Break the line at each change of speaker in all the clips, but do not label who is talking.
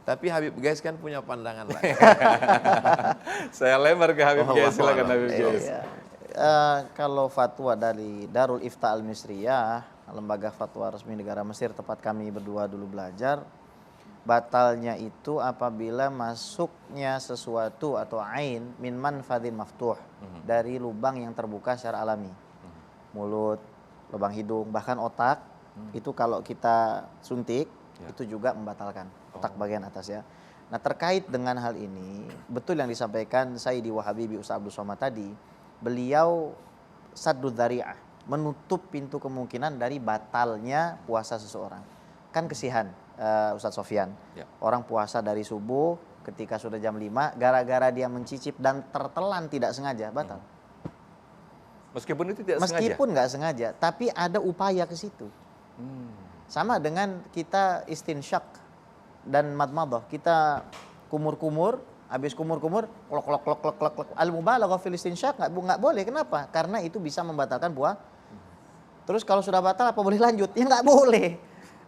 Tapi Habib Gais kan punya pandangan lain.
Saya lempar ke Habib Gais, silakan Habib Gais.
Iya. Kalau fatwa dari Darul Ifta Al-Misriyah, lembaga fatwa resmi negara Mesir, tempat kami berdua dulu belajar, batalnya itu apabila masuknya sesuatu atau ain min manfadhin maftuh, dari lubang yang terbuka secara alami. Mulut, lubang hidung, bahkan otak, itu kalau kita suntik, itu juga membatalkan otak bagian atas ya. Nah, terkait dengan hal ini, betul yang disampaikan Sayyidi Wahabibi Ustaz Abdul Somad tadi, beliau saddud dzari'ah, menutup pintu kemungkinan dari batalnya puasa seseorang. Kan kesihan Ustadz Sofyan, orang puasa dari subuh, ketika sudah jam 5, gara-gara dia mencicip dan tertelan tidak sengaja, batal.
Meskipun itu tidak sengaja?
Meskipun nggak sengaja, tapi ada upaya ke situ. Sama dengan kita istinsyak dan madmadah, kita kumur-kumur, habis kumur-kumur, klok. Al-mubalaghah fil istinsyak nggak boleh. Kenapa? Karena itu bisa membatalkan puasa. Terus kalau sudah batal apa boleh lanjut? Ya nggak boleh.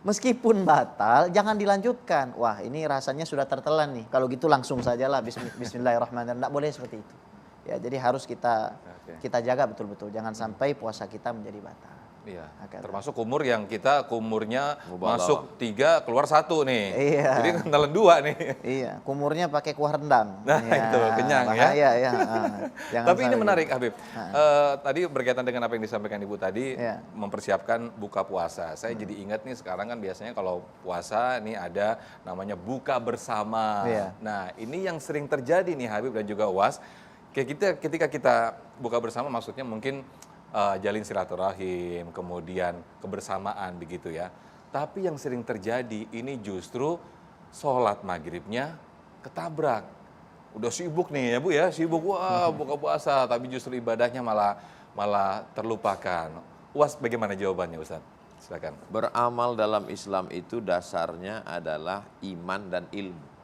Meskipun batal, jangan dilanjutkan. Wah, ini rasanya sudah tertelan nih. Kalau gitu langsung sajalah bismillahirrahmanirrahim. Nggak boleh seperti itu. Ya, jadi harus kita jaga betul-betul. Jangan sampai puasa kita menjadi batal.
Iya. Termasuk kumur yang kita kumurnya masuk 3 keluar 1 nih.
Iya.
Jadi kentalan 2 nih.
Iya, kumurnya pakai kuah rendang.
Nah,
ya,
itu kenyang
bahaya, ya.
Tapi ini menarik Habib. Tadi berkaitan dengan apa yang disampaikan Ibu tadi, mempersiapkan buka puasa. Saya jadi ingat nih, sekarang kan biasanya kalau puasa nih ada namanya buka bersama. Nah, ini yang sering terjadi nih Habib dan juga Uwas. Ketika kita buka bersama, maksudnya mungkin jalin silaturahim, kemudian kebersamaan begitu ya. Tapi yang sering terjadi ini justru sholat maghribnya ketabrak. Udah sibuk nih ya Bu ya, sibuk wah buka puasa, tapi justru ibadahnya malah terlupakan. Uwas, bagaimana jawabannya Ustaz? Silakan.
Beramal dalam Islam itu dasarnya adalah iman dan ilmu.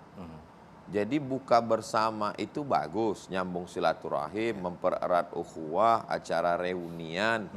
Jadi buka bersama itu bagus, nyambung silaturahim, mempererat ukhuwah, acara reunian,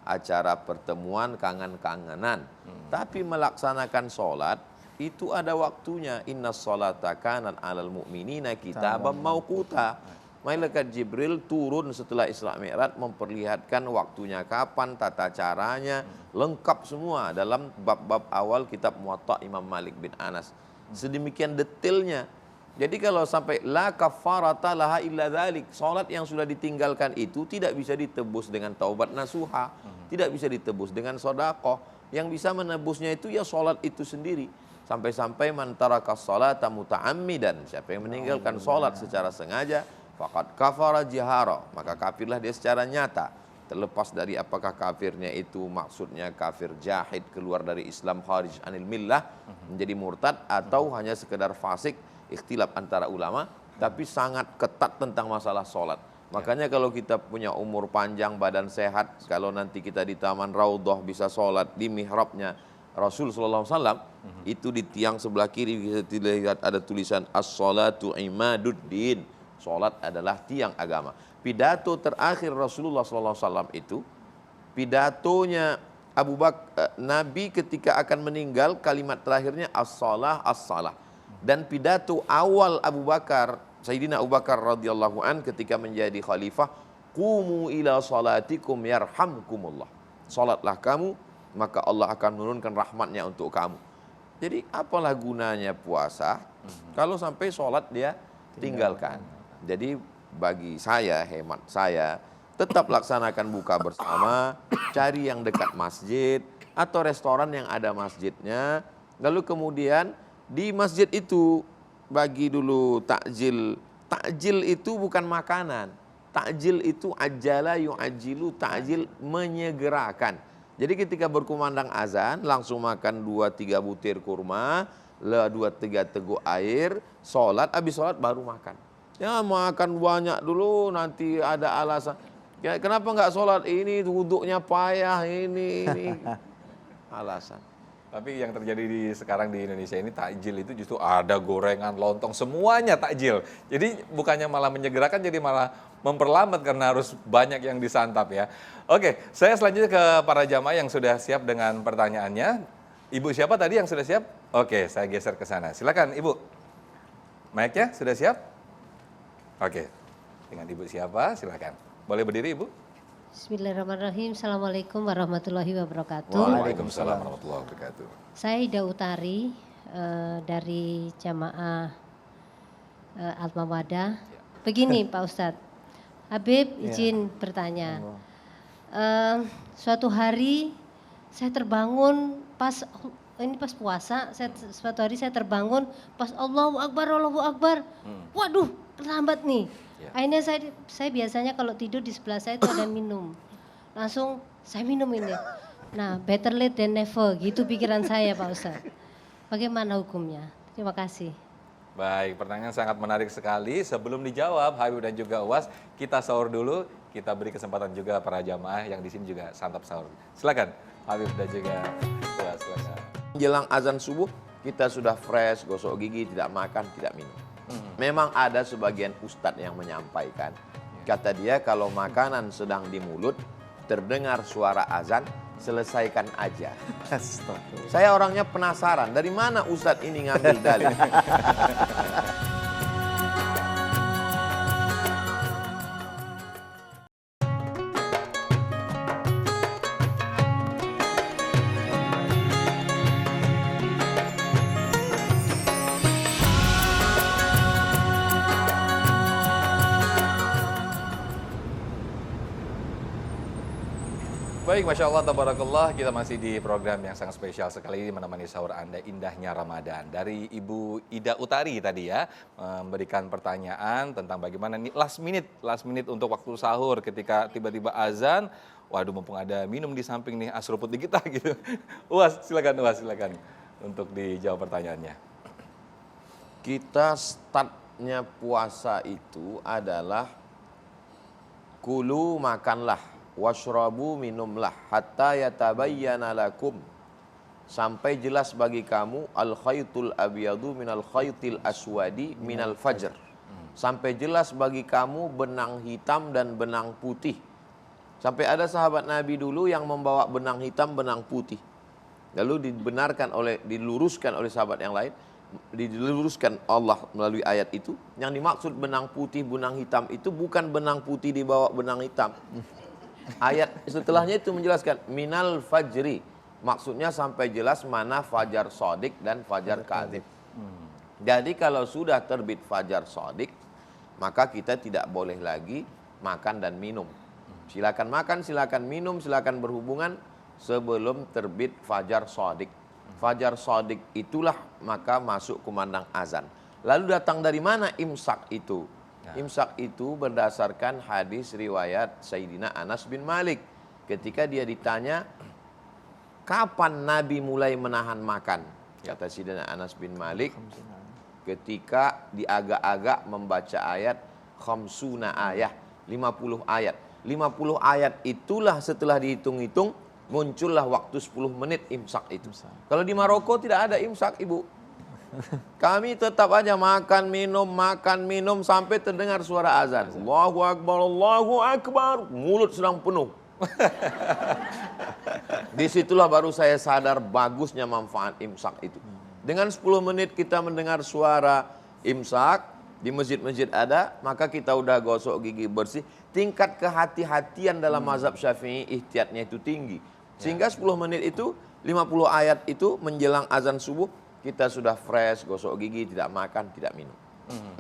acara pertemuan, kangen-kangenan. Tapi melaksanakan sholat itu ada waktunya. Inna sholata kanat 'alal mu'minina kitaban mauquta. Malaikat Jibril turun setelah Isra Mi'raj memperlihatkan waktunya kapan, tata caranya, lengkap semua dalam bab-bab awal kitab Muwatta Imam Malik bin Anas. Sedemikian detailnya. Jadi kalau sampai la kafarata laha illa dzalik, salat yang sudah ditinggalkan itu tidak bisa ditebus dengan taubat nasuha, tidak bisa ditebus dengan sedekah. Yang bisa menebusnya itu ya salat itu sendiri. Sampai-sampai man taraka sholata muta'ammidan, siapa yang meninggalkan salat secara sengaja, faqad kafara jihara, maka kafirlah dia secara nyata. Terlepas dari apakah kafirnya itu maksudnya kafir jahid, keluar dari Islam, kharij anil millah, menjadi murtad, atau hanya sekedar fasik, ikhtilaf antara ulama, tapi sangat ketat tentang masalah sholat. Makanya kalau kita punya umur panjang, badan sehat, kalau nanti kita di Taman Raudhah bisa sholat di mihrabnya Rasul SAW, itu di tiang sebelah kiri bisa dilihat ada tulisan as-sholatu imaduddin, sholat adalah tiang agama. Pidato terakhir Rasulullah SAW itu, pidatonya Abu Bakar, Nabi ketika akan meninggal, kalimat terakhirnya as-salah, as-salah. Dan pidato awal Abu Bakar, Sayyidina Abu Bakar radhiyallahu an ketika menjadi khalifah, qumu ila salatikum yarhamkumullah. Salatlah kamu, maka Allah akan menurunkan rahmatnya untuk kamu. Jadi apalah gunanya puasa kalau sampai salat dia tinggalkan. Jadi bagi saya, hemat saya, tetap laksanakan buka bersama, cari yang dekat masjid atau restoran yang ada masjidnya, lalu kemudian di masjid itu bagi dulu takjil. Takjil itu bukan makanan. Takjil itu ajala yu'ajilu, takjil menyegerakan. Jadi ketika berkumandang azan langsung makan 2-3 butir kurma, 2-3 teguk air, sholat, habis sholat baru makan. Ya makan banyak dulu nanti ada alasan. Ya, kenapa nggak sholat ini, wuduknya payah ini alasan.
Tapi yang terjadi sekarang di Indonesia ini takjil itu justru ada gorengan, lontong, semuanya takjil. Jadi bukannya malah menyegerakan, jadi malah memperlambat karena harus banyak yang disantap ya. Oke, saya selanjutnya ke para jamaah yang sudah siap dengan pertanyaannya. Ibu siapa tadi yang sudah siap? Oke, saya geser ke sana. Silakan Ibu. Mic-nya sudah siap? Oke. Dengan Ibu siapa? Silakan. Boleh berdiri, Ibu?
Bismillahirrahmanirrahim. Assalamualaikum warahmatullahi wabarakatuh.
Waalaikumsalam warahmatullahi wabarakatuh.
Saya Ida Utari dari Jamaah Al-Mawadah. Begini Pak Ustadz, Habib izin bertanya. Suatu hari saya terbangun pas puasa, suatu hari saya terbangun pas Allahu Akbar, Allahu Akbar. Waduh, terlambat nih. Akhirnya saya biasanya kalau tidur di sebelah saya itu ada minum. Langsung saya minum ini. Nah, better late than never, gitu pikiran saya Pak Ustadz. Bagaimana hukumnya? Terima kasih.
Baik, pertanyaan sangat menarik sekali. Sebelum dijawab, Habib dan juga Uwas, kita sahur dulu. Kita beri kesempatan juga para jamaah yang di sini juga santap sahur. Silakan, Habib dan juga Uwas. Silakan.
Jelang azan subuh, kita sudah fresh, gosok gigi, tidak makan, tidak minum. Memang ada sebagian ustadz yang menyampaikan, kata dia kalau makanan sedang di mulut, terdengar suara azan, selesaikan aja. Saya orangnya penasaran, dari mana ustadz ini ngambil dalil?
Baik, Masya Allah, Tabarakallah, kita masih di program yang sangat spesial sekali menemani sahur Anda indahnya Ramadan. Dari Ibu Ida Utari tadi ya, memberikan pertanyaan tentang bagaimana nih last minute untuk waktu sahur ketika tiba-tiba azan, waduh mumpung ada minum di samping nih, asruput di kita gitu. Uwas, silakan untuk dijawab pertanyaannya.
Kita startnya puasa itu adalah kulu makanlah, washrabu minumlah hatta yatabayyana lakum, sampai jelas bagi kamu al khaytul abyadu minal khaytil aswadi minal fajr, sampai jelas bagi kamu benang hitam dan benang putih. Sampai ada sahabat Nabi dulu yang membawa benang hitam, benang putih, lalu diluruskan oleh sahabat yang lain, diluruskan Allah melalui ayat itu. Yang dimaksud benang putih, benang hitam itu bukan benang putih dibawa benang hitam. Ayat setelahnya itu menjelaskan minal fajri, maksudnya sampai jelas mana fajar sodik dan fajar kadzib. Jadi kalau sudah terbit fajar sodik, maka kita tidak boleh lagi makan dan minum. Silakan makan, silakan minum, silakan berhubungan sebelum terbit fajar sodik. Fajar sodik itulah maka masuk kumandang azan. Lalu datang dari mana imsak itu? Imsak itu berdasarkan hadis riwayat Sayyidina Anas bin Malik. Ketika dia ditanya, kapan Nabi mulai menahan makan? Kata Sayyidina Anas bin Malik, ketika diagak-agak membaca ayat khamsuna ayat, 50 ayat. 50 ayat itulah setelah dihitung-hitung, muncullah waktu 10 menit imsak itu. Kalau di Maroko tidak ada imsak, Ibu. Kami tetap aja makan minum sampai terdengar suara azan. Allahu Akbar, Allahu Akbar. Mulut sedang penuh. Disitulah baru saya sadar bagusnya manfaat imsak itu. Dengan 10 menit kita mendengar suara imsak, di masjid-masjid ada, maka kita udah gosok gigi bersih. Tingkat kehati-hatian dalam mazhab Syafi'i ihtiyatnya itu tinggi. Sehingga 10 menit itu, 50 ayat itu menjelang azan subuh, kita sudah fresh, gosok gigi, tidak makan, tidak minum.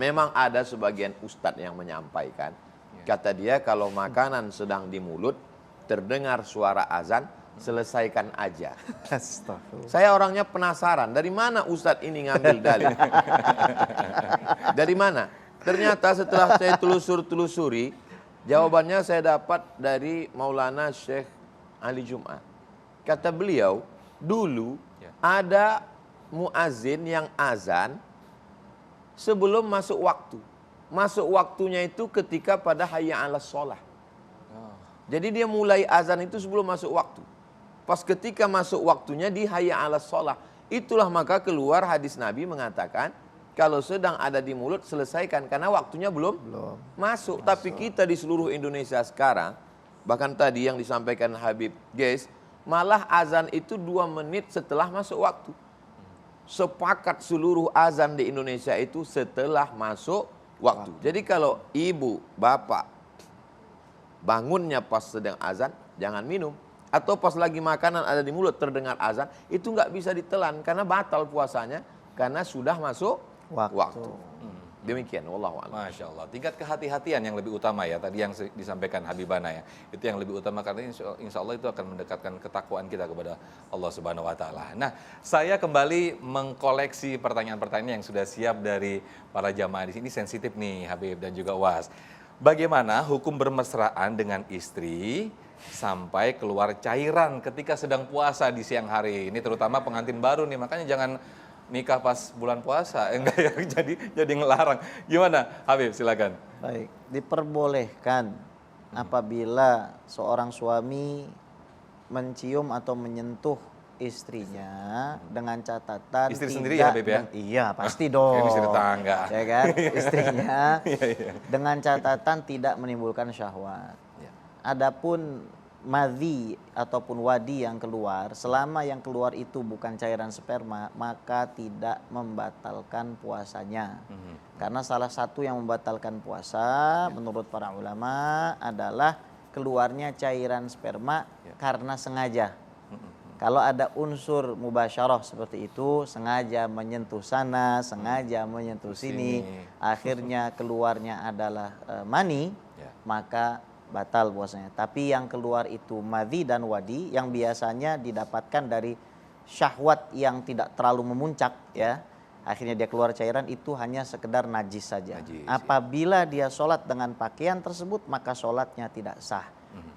Memang ada sebagian ustadz yang menyampaikan, kata dia kalau makanan sedang di mulut, terdengar suara azan, selesaikan aja. Saya orangnya penasaran, dari mana ustadz ini ngambil dalil? Dari mana? Ternyata setelah saya telusuri, jawabannya saya dapat dari Maulana Syekh Ali Jum'ah. Kata beliau, dulu ada muazin yang azan sebelum masuk waktu. Masuk waktunya itu ketika pada hayya 'alas shalah. Jadi dia mulai azan itu sebelum masuk waktu. Pas ketika masuk waktunya di hayya 'alas shalah. Itulah maka keluar hadis Nabi mengatakan, kalau sedang ada di mulut selesaikan karena waktunya belum masuk. Tapi kita di seluruh Indonesia sekarang, bahkan tadi yang disampaikan Habib, guys, malah azan itu 2 menit setelah masuk waktu. sepakat seluruh azan di Indonesia itu setelah masuk waktu. Jadi kalau ibu, bapak bangunnya pas sedang azan, jangan minum. Atau pas lagi makanan ada di mulut terdengar azan, itu nggak bisa ditelan karena batal puasanya karena sudah masuk waktu. Demikian, wallahu a'lam.
Masya Allah, tingkat kehati-hatian yang lebih utama ya, tadi yang disampaikan Habibana ya, itu yang lebih utama karena insya Allah itu akan mendekatkan ketakwaan kita kepada Allah Subhanahu Wa Taala. Nah, saya kembali mengkoleksi pertanyaan-pertanyaan yang sudah siap dari para jamaah di sini, sensitif nih Habib dan juga Was. Bagaimana hukum bermesraan dengan istri sampai keluar cairan ketika sedang puasa di siang hari? Ini terutama pengantin baru nih, makanya jangan nikah pas bulan puasa, enggak ya, jadi ngelarang. Gimana Habib, silakan.
Baik, diperbolehkan apabila seorang suami mencium atau menyentuh istrinya dengan catatan
Istri
tidak
sendiri ya Habib ya?
Iya, pasti dong.
Ini istri tetangga.
Ya kan? Istrinya
Iya.
dengan catatan tidak menimbulkan syahwat.
Ya.
Adapun madhi ataupun wadi yang keluar, selama yang keluar itu bukan cairan sperma, maka tidak membatalkan puasanya. Karena salah satu yang membatalkan puasa menurut para ulama adalah keluarnya cairan sperma karena sengaja. Kalau ada unsur mubasyarah seperti itu, sengaja menyentuh sana, sengaja menyentuh sini, akhirnya keluarnya adalah mani, maka batal puasanya. Tapi yang keluar itu madhi dan wadi yang biasanya didapatkan dari syahwat yang tidak terlalu memuncak ya. Akhirnya dia keluar cairan, itu hanya sekedar najis saja. Apabila dia sholat dengan pakaian tersebut, maka sholatnya tidak sah.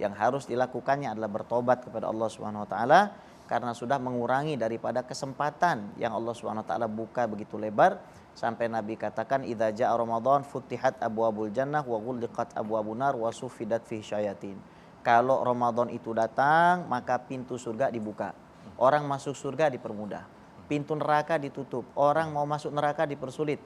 Yang harus dilakukannya adalah bertobat kepada Allah Subhanahu Wa Taala karena sudah mengurangi daripada kesempatan yang Allah Subhanahu Wa Taala buka begitu lebar. Sampai Nabi katakan, idza jaa Ramadan futihat abwabul jannah wa ghulliqat abwabun nar wa sufidat fi syayatin. Kalau Ramadan itu datang, maka pintu surga dibuka. Orang masuk surga dipermudah. Pintu neraka ditutup. Orang mau masuk neraka dipersulit.